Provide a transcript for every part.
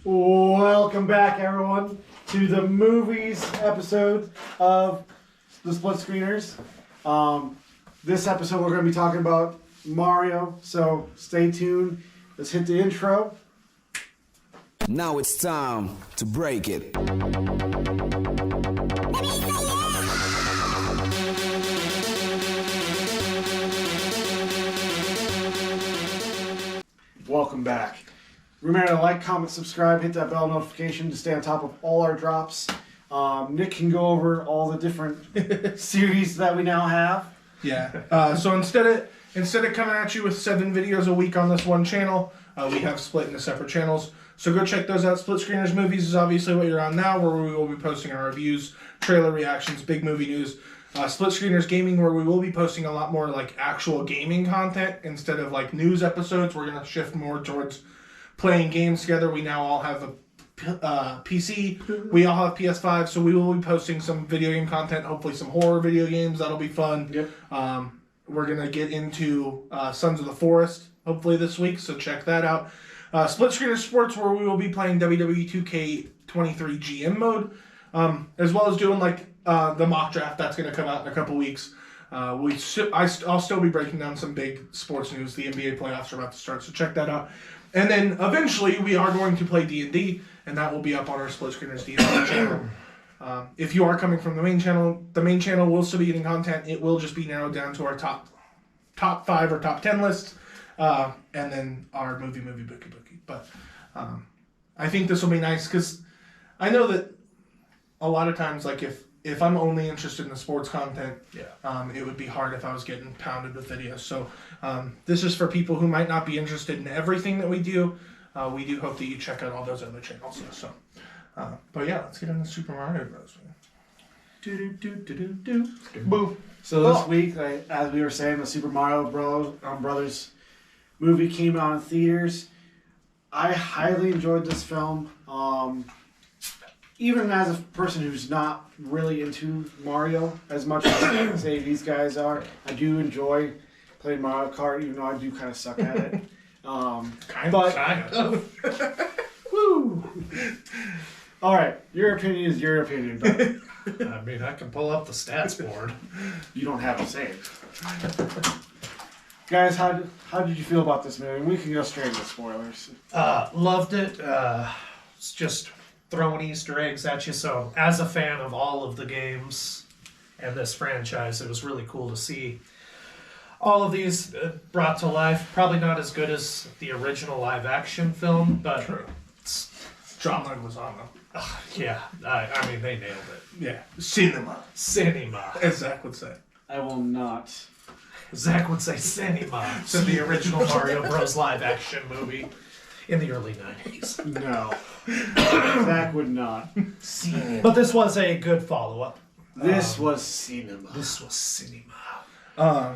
Welcome back, everyone, to the movies episode of the Split Screeners. This episode we're going to be talking about Mario, so stay tuned. Let's hit the intro. Now it's time to break it. Welcome back. Remember to like, comment, subscribe, hit that bell notification to stay on top of all our drops. Nick can go over all the different series that we now have. Yeah. So instead of coming at you with 7 videos a week on this one channel, we have split into separate channels. So go check those out. Split Screeners Movies is obviously what you're on now, where we will be posting our reviews, trailer reactions, big movie news. Split Screeners Gaming, where we will be posting a lot more like actual gaming content instead of like news episodes. We're gonna shift more towards playing games together. We now all have a PC. We all have PS5, so we will be posting some video game content. Hopefully, some horror video games. That'll be fun. Yep. We're gonna get into Sons of the Forest hopefully this week, so check that out. Split Screener Sports, where we will be playing WWE 2K23 GM mode, as well as doing like the mock draft that's going to come out in a couple weeks. I'll still be breaking down some big sports news. The NBA playoffs are about to start, so check that out. And then eventually we are going to play D&D, and that will be up on our Split Screeners D&D channel. If you are coming from the main channel will still be getting content. It will just be narrowed down to our top 5 or top 10 lists. And then our movie bookie. But I think this will be nice because I know that a lot of times, like if I'm only interested in the sports content, it would be hard if I was getting pounded with videos. So this is for people who might not be interested in everything that we do. We do hope that you check out all those other channels. So, but yeah, let's get into Super Mario Bros. Boom. So this week, as we were saying, the Super Mario Brothers movie came out in theaters. I highly enjoyed this film. Even as a person who's not really into Mario as much as say these guys are, I do enjoy playing Mario Kart, even though I do kind of suck at it. Kind of. Woo! All right, your opinion is your opinion, but I mean, I can pull up the stats board. you don't have to say it. Guys, how did you feel about this movie? We can go straight into spoilers. Loved it. It's just throwing Easter eggs at you. So, as a fan of all of the games and this franchise, it was really cool to see all of these brought to life. Probably not as good as the original live-action film, but True. John Leguizamo. Yeah, I mean, they nailed it. Yeah. Cinema. As Zach would say. I will not. Zach would say cinema. So the original Mario Bros. Live-action movie in the early 90s. No. Zach would not. But this was a good follow-up. This was cinema. This was cinema.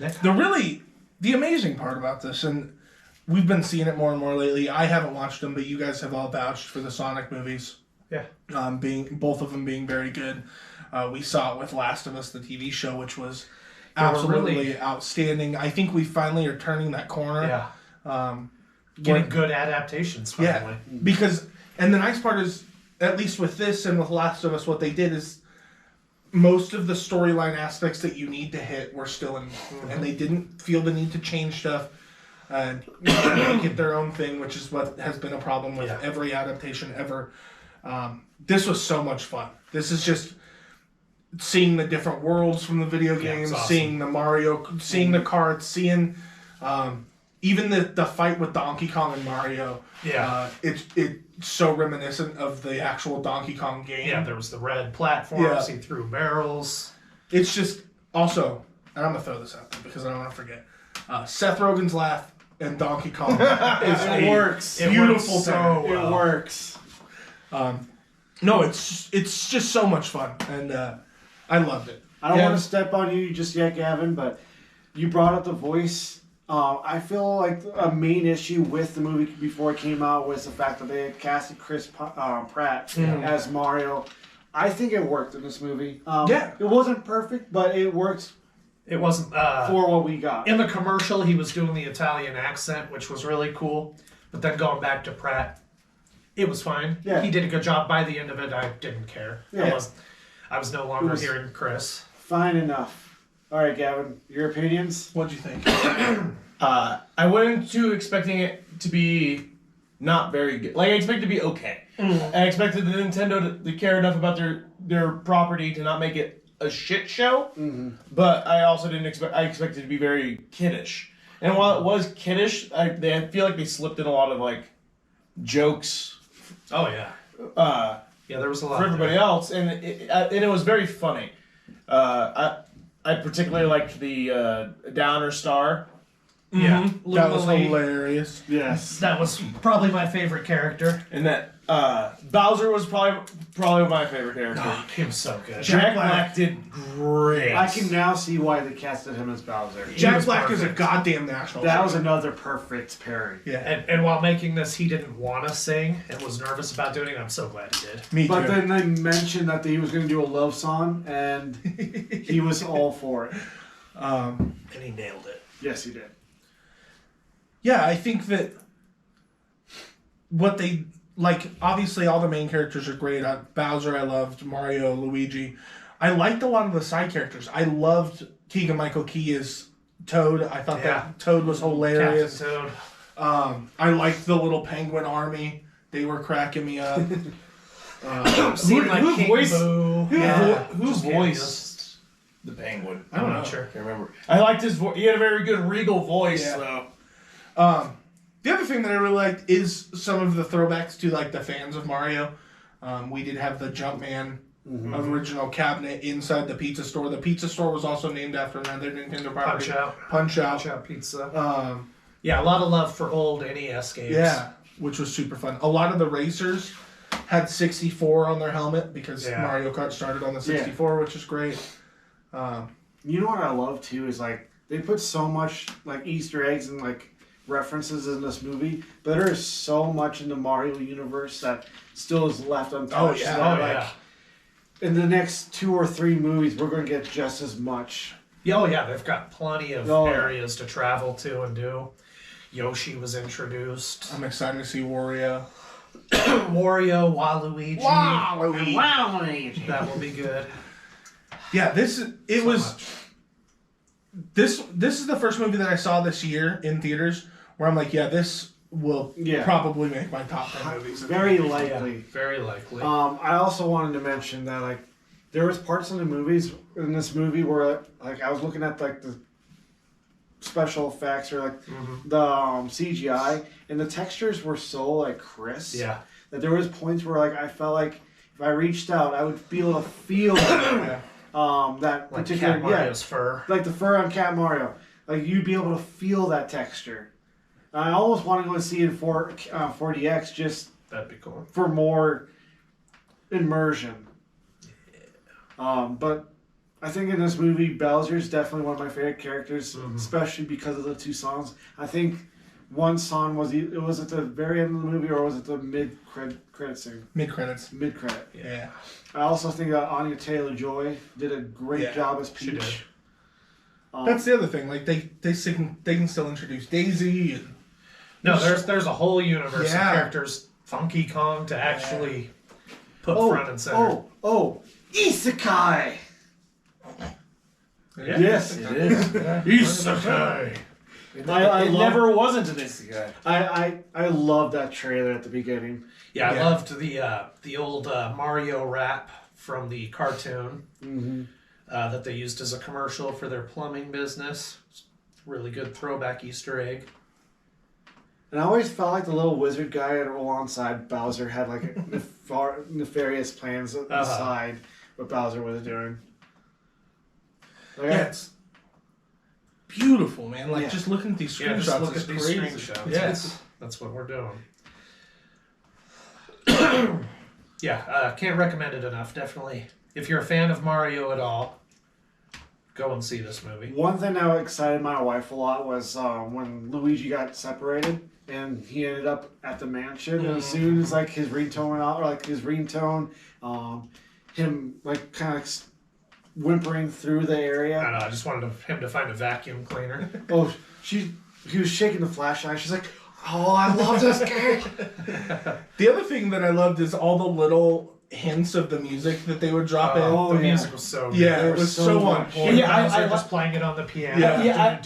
The amazing part about this, and we've been seeing it more and more lately. I haven't watched them, but you guys have all vouched for the Sonic movies. Yeah. Both of them being very good. We saw it with Last of Us, the TV show, which was absolutely outstanding. I think we finally are turning that corner. Yeah. Getting good adaptations finally. Yeah. Because, and the nice part is, at least with this and with Last of Us, what they did is most of the storyline aspects that you need to hit were still in, and they didn't feel the need to change stuff and make it their own thing, which is what has been a problem with every adaptation ever. This was so much fun. This is just seeing the different worlds from the video games, awesome. Seeing the Mario, seeing the carts, seeing even the fight with Donkey Kong and Mario. Yeah. It's so reminiscent of the actual Donkey Kong game. Yeah, there was the red platforms, he threw barrels. It's just, also, and I'm going to throw this out there because I don't want to forget, Seth Rogen's laugh and Donkey Kong it works. Beautiful. It works. No, it's just so much fun, and I loved it. I don't want to step on you just yet, Gavin, but you brought up the voice. I feel like a main issue with the movie before it came out was the fact that they had casted Chris Pratt as Mario. I think it worked in this movie. It wasn't perfect, but it worked. It wasn't for what we got. In the commercial, he was doing the Italian accent, which was really cool. But then going back to Pratt, It was fine. Yeah. He did a good job. By the end of it, I didn't care. Yeah. I was no longer hearing Chris. Fine enough. All right, Gavin, your opinions? What'd you think? I went into expecting it to be not very good. Like, I expected it to be okay. I expected the Nintendo to care enough about their property to not make it a shit show. But I also didn't expect. I expected it to be very kiddish. And while it was kiddish, I feel like they slipped in a lot of like jokes. Oh yeah. Yeah, there was a lot For everybody else, and it was very funny. I particularly liked the Downer Star. Yeah, That was Lulu Lee. hilarious. Yes. That was probably my favorite character. And that Bowser was probably my favorite character. Oh, he was so good. Jack Black did great. I can now see why they casted him as Bowser. Jack was Black is a perfect. goddamn national. That was treasure. another perfect pairing. Yeah. And while making this, he didn't want to sing and was nervous about doing it. I'm so glad he did. Me But too. then they mentioned that he was going to do a love song, and he was all for it. And he nailed it. Yes, he did. Yeah, I think that what they like. Obviously, all the main characters are great. Bowser, I loved Mario, Luigi. I liked a lot of the side characters. I loved Keegan Michael Key as Toad. I thought that Toad was hilarious. Captain Toad. I liked the little penguin army. They were cracking me up. Seemed like who King voiced- Boo. Who Just voiced the Penguin? I'm not sure. I can't remember. I liked his voice. He had a very good regal voice, Yeah. though. The other thing that I really liked is some of the throwbacks to like the fans of Mario. We did have the Jumpman original cabinet inside the pizza store. The pizza store was also named after another Nintendo property. Punch Out. Punch Out Pizza. Yeah, a lot of love for old NES games. Yeah, which was super fun. A lot of the racers had 64 on their helmet because Mario Kart started on the 64, which is great. You know what I love too is like they put so much like Easter eggs and like references in this movie, but there is so much in the Mario universe that still is left untouched. Oh, yeah. that, Oh, like, yeah. in the next 2 or 3 movies, we're going to get just as much. Yeah, oh yeah, they've got plenty of Oh, yeah. areas to travel to and do. Yoshi was introduced. I'm excited to see Wario. Wario, Waluigi. Wow! That will be good. Yeah, this is the first movie that I saw this year in theaters where I'm like, yeah, this will probably make my top 10 movies. Very likely. Very likely. I also wanted to mention that like there was parts in this movie where like I was looking at like the special effects or like the CGI, and the textures were so like crisp that there was points where like I felt like if I reached out I would be able to feel that like particular Cat Mario's fur. like the fur on Cat Mario, like you'd be able to feel that texture. I almost want to go and see it in 4DX just That'd be cool. for more immersion. But I think in this movie, Bowser's definitely one of my favorite characters, especially because of the 2 songs. I think one song was at the very end of the movie or was it the mid-credit scene? Mid-credits. Mid-credit. Yeah. I also think that Anya Taylor-Joy did a great job as She did. Peach. That's the other thing. Like they can still introduce Daisy and No, there's a whole universe Yeah. of characters, Funky Kong, to actually put front and center. Isekai! Yeah. Yes. It is. Isekai. It love- never wasn't this guy. I love that trailer at the beginning. Yeah, I Yeah. loved the old Mario rap from the cartoon that they used as a commercial for their plumbing business. Really good throwback Easter egg. And I always felt like the little wizard guy alongside Bowser had like nefarious plans aside what Bowser was doing. Like, yeah, it's beautiful, man. Like Yeah. just looking at these Yeah, screenshots just look is at these crazy. screenshots. Yes. That's what we're doing. Yeah, can't recommend it enough. Definitely, if you're a fan of Mario at all, go and see this movie. one thing that excited my wife a lot was when Luigi got separated and he ended up at the mansion. And as soon as like his ringtone went out, or like his ringtone, him like kind of whimpering through the I area. don't know. I just wanted him to find a vacuum cleaner. He was shaking the flashlight. She's like, Oh, I love this game. The other thing that I loved is all the little hints of the music that they would drop in. Oh, the yeah. music was so good. Yeah, it was so on point. Yeah, I just playing it on the piano. Yeah.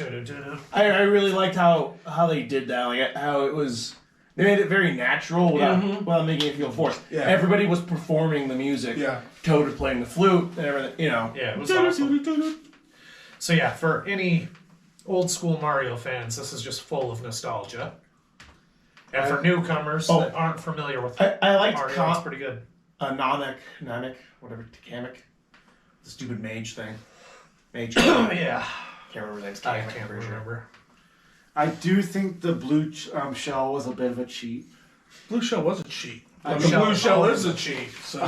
I really liked how they did that. Like how it was. They made it very natural without making it feel forced. Yeah. Everybody was performing the music. Yeah. Toad was playing the flute and everything. You know. Yeah, it was awesome. So yeah, for any old school Mario fans, this is just full of nostalgia. And for newcomers that aren't familiar with I liked Mario, it's pretty good. Namek, whatever, Kamek, the stupid mage thing. Mage. Yeah, Can't remember his I name. can't remember. I do think the blue shell was a bit of a cheat. Blue Shell was a cheat. I The mean, Blue Shell is a cheat. So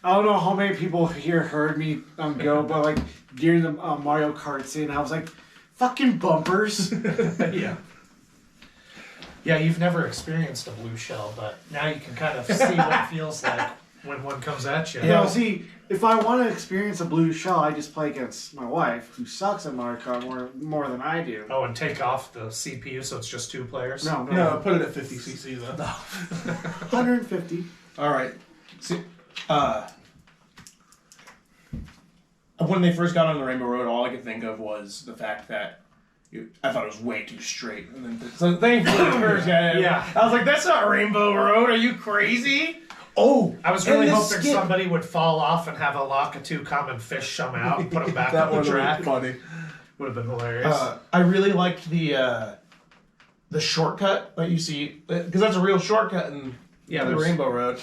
I don't know how many people here heard me go, but like during the Mario Kart scene, I was like, "Fucking bumpers!" Yeah. Yeah, you've never experienced a blue shell, but now you can kind of see what it feels like when one comes at you. Yeah. See, if I want to experience a blue shell, I just play against my wife, who sucks at Mario Kart more than I do. Oh, and take off the CPU so it's just 2 players? no, put it at 50 cc though. 150. All right. See, when they first got on the Rainbow Road, all I could think of was the fact that I thought it was way too straight. And then, so thankfully, the first guy, Yeah. I was like, "That's not Rainbow Road. Are you crazy?" Oh, I was really and the hoping skip. somebody would fall off and have a Lakitu come and fish some out and put them back That on the would have track. been funny. Would have been hilarious. I really liked the shortcut that you see because that's a real shortcut in the there's- Rainbow Road.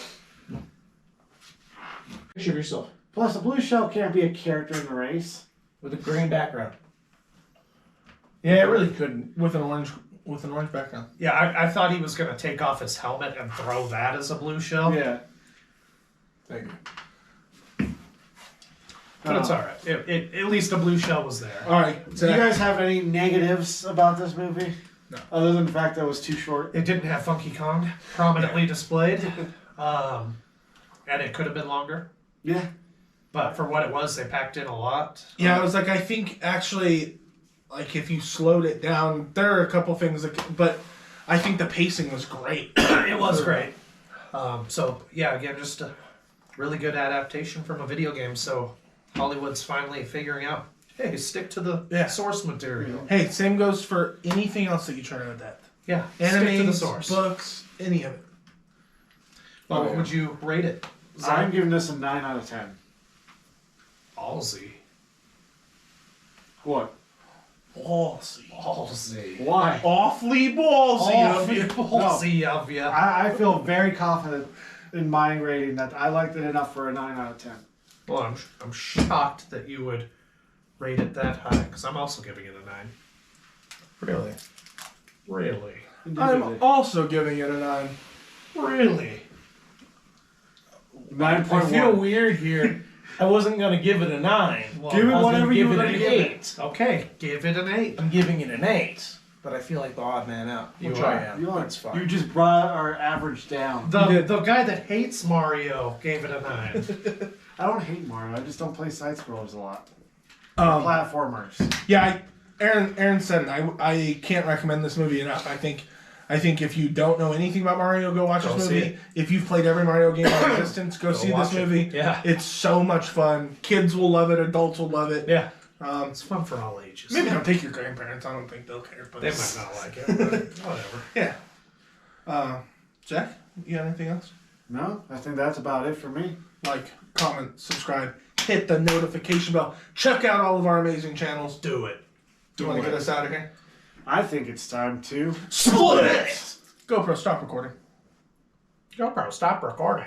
Picture of yourself Plus, a blue shell can't be a character in the race. with a green background. Yeah, it really couldn't. With an orange background. Yeah, I thought he was going to take off his helmet and throw that as a blue shell. Yeah. Thank you. But it's alright. At least a blue shell was there. All right. Do you guys have any negatives about this movie? No. Other than the fact that it was too short. It didn't have Funky Kong prominently displayed. And it could have been longer. Yeah. But for what it was, they packed in a lot. Yeah, I was like, I think actually, like if you slowed it down, there are a couple things but I think the pacing was great. It was great. So, yeah, again, just a really good adaptation from a video game. So, Hollywood's finally figuring out, hey, stick to the source material. Hey, same goes for anything else that you try to adapt. Yeah, Anime, stick to the source. books, any of it. Well, what would you rate it? I'm giving this a 9 out of 10. Ballsy. What? Ballsy. Why? Awfully ballsy. Ballsy of ya. I feel very confident in my rating that I liked it enough for a 9 out of 10. Well, I'm shocked that you would rate it that high, because I'm also giving it a 9. Really? Really? I'm also giving it a 9. Really? 9.1. I feel weird here. I wasn't gonna give it a 9. Well, Give it I was whatever gonna you give were it going an to give it. 8. Okay, give it an 8. I'm giving it an 8, but I feel like the odd man out. You Which are. I am. You, are, That's fine. you just brought our average down. The guy that hates Mario gave it a 9. I don't hate Mario. I just don't play side scrollers a lot. Platformers. Yeah, Aaron said it. I can't recommend this movie enough. I think if you don't know anything about Mario, go watch Go this see movie. it. If you've played every Mario game in existence, go see this watch it. movie. Yeah. It's so much fun. Kids will love it. Adults will love it. Yeah. It's fun for all ages. Maybe don't take your grandparents. I don't think they'll care. But They might not like it, but whatever. Yeah. Jack, you got anything else? No, I think that's about it for me. Like, comment, subscribe, hit the notification bell. Check out all of our amazing channels. Do it. Do you want to get us out of here? I think it's time to Split it! GoPro, stop recording. GoPro, stop recording.